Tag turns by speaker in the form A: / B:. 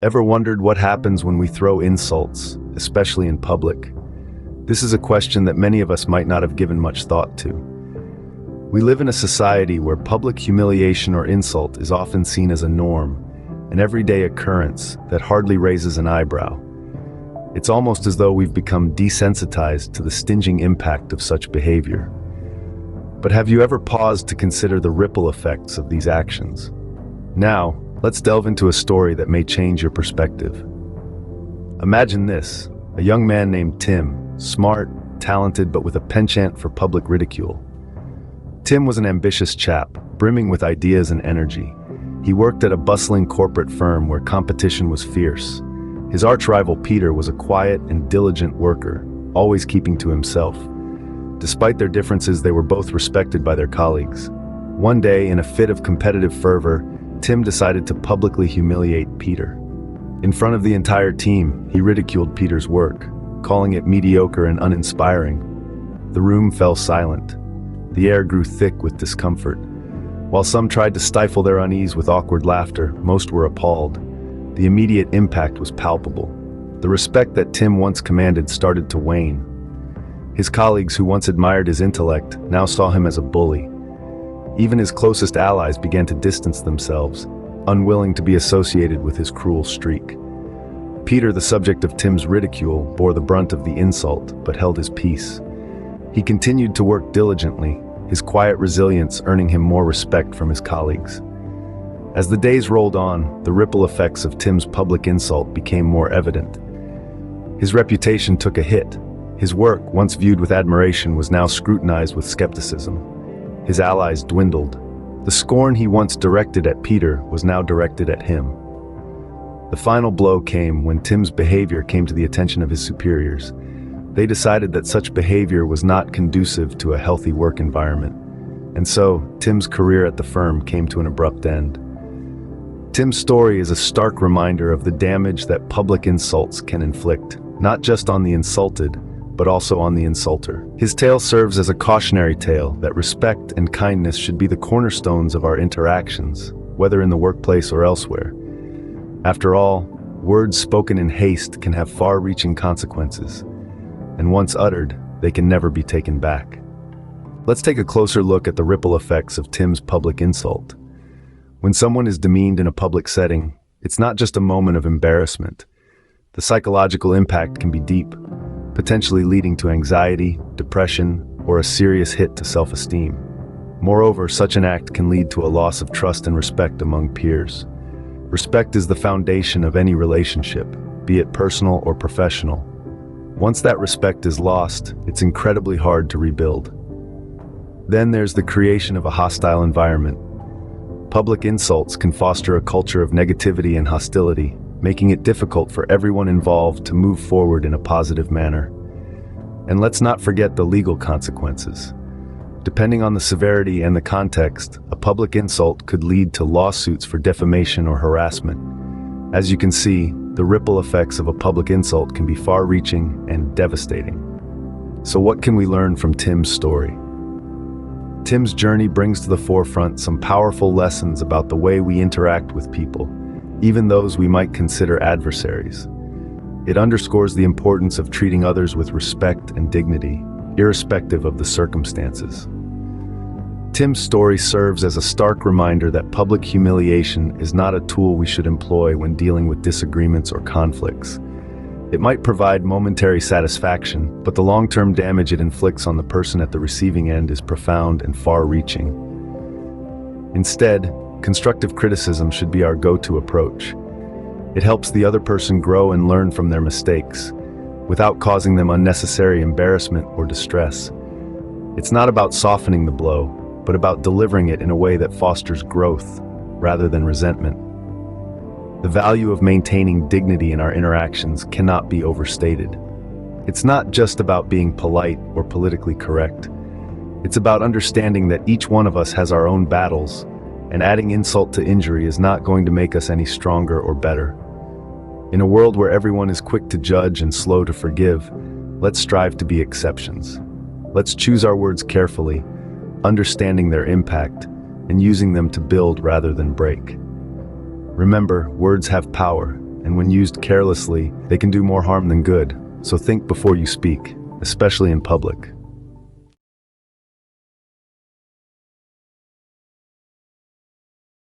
A: Ever wondered what happens when we throw insults, especially in public? This is a question that many of us might not have given much thought to. We live in a society where public humiliation or insult is often seen as a norm, an everyday occurrence that hardly raises an eyebrow. It's almost as though we've become desensitized to the stinging impact of such behavior. But have you ever paused to consider the ripple effects of these actions? Now, let's delve into a story that may change your perspective. Imagine this, a young man named Tim, smart, talented, but with a penchant for public ridicule. Tim was an ambitious chap, brimming with ideas and energy. He worked at a bustling corporate firm where competition was fierce. His arch-rival Peter was a quiet and diligent worker, always keeping to himself. Despite their differences, they were both respected by their colleagues. One day, in a fit of competitive fervor, Tim decided to publicly humiliate Peter. In front of the entire team, he ridiculed Peter's work, calling it mediocre and uninspiring. The room fell silent. The air grew thick with discomfort. While some tried to stifle their unease with awkward laughter, most were appalled. The immediate impact was palpable. The respect that Tim once commanded started to wane. His colleagues who once admired his intellect now saw him as a bully. Even his closest allies began to distance themselves, unwilling to be associated with his cruel streak. Peter, the subject of Tim's ridicule, bore the brunt of the insult, but held his peace. He continued to work diligently, his quiet resilience earning him more respect from his colleagues. As the days rolled on, the ripple effects of Tim's public insult became more evident. His reputation took a hit. His work, once viewed with admiration, was now scrutinized with skepticism. His allies dwindled. The scorn he once directed at Peter was now directed at him. The final blow came when Tim's behavior came to the attention of his superiors. They decided that such behavior was not conducive to a healthy work environment. And so, Tim's career at the firm came to an abrupt end. Tim's story is a stark reminder of the damage that public insults can inflict, not just on the insulted, but also on the insulter. His tale serves as a cautionary tale that respect and kindness should be the cornerstones of our interactions, whether in the workplace or elsewhere. After all, words spoken in haste can have far-reaching consequences, and once uttered, they can never be taken back. Let's take a closer look at the ripple effects of Tim's public insult. When someone is demeaned in a public setting, it's not just a moment of embarrassment. The psychological impact can be deep, potentially leading to anxiety, depression, or a serious hit to self-esteem. Moreover, such an act can lead to a loss of trust and respect among peers. Respect is the foundation of any relationship, be it personal or professional. Once that respect is lost, it's incredibly hard to rebuild. Then there's the creation of a hostile environment. Public insults can foster a culture of negativity and hostility, making it difficult for everyone involved to move forward in a positive manner. And let's not forget the legal consequences. Depending on the severity and the context, a public insult could lead to lawsuits for defamation or harassment. As you can see, the ripple effects of a public insult can be far-reaching and devastating. So what can we learn from Tim's story? Tim's journey brings to the forefront some powerful lessons about the way we interact with people, even those we might consider adversaries. It underscores the importance of treating others with respect and dignity, irrespective of the circumstances. Tim's story serves as a stark reminder that public humiliation is not a tool we should employ when dealing with disagreements or conflicts. It might provide momentary satisfaction, but the long-term damage it inflicts on the person at the receiving end is profound and far-reaching. Instead, constructive criticism should be our go-to approach. It helps the other person grow and learn from their mistakes, without causing them unnecessary embarrassment or distress. It's not about softening the blow, but about delivering it in a way that fosters growth, rather than resentment. The value of maintaining dignity in our interactions cannot be overstated. It's not just about being polite or politically correct. It's about understanding that each one of us has our own battles, and adding insult to injury is not going to make us any stronger or better. In a world where everyone is quick to judge and slow to forgive, let's strive to be exceptions. Let's choose our words carefully, understanding their impact, and using them to build rather than break. Remember, words have power, and when used carelessly, they can do more harm than good. So think before you speak, especially in public.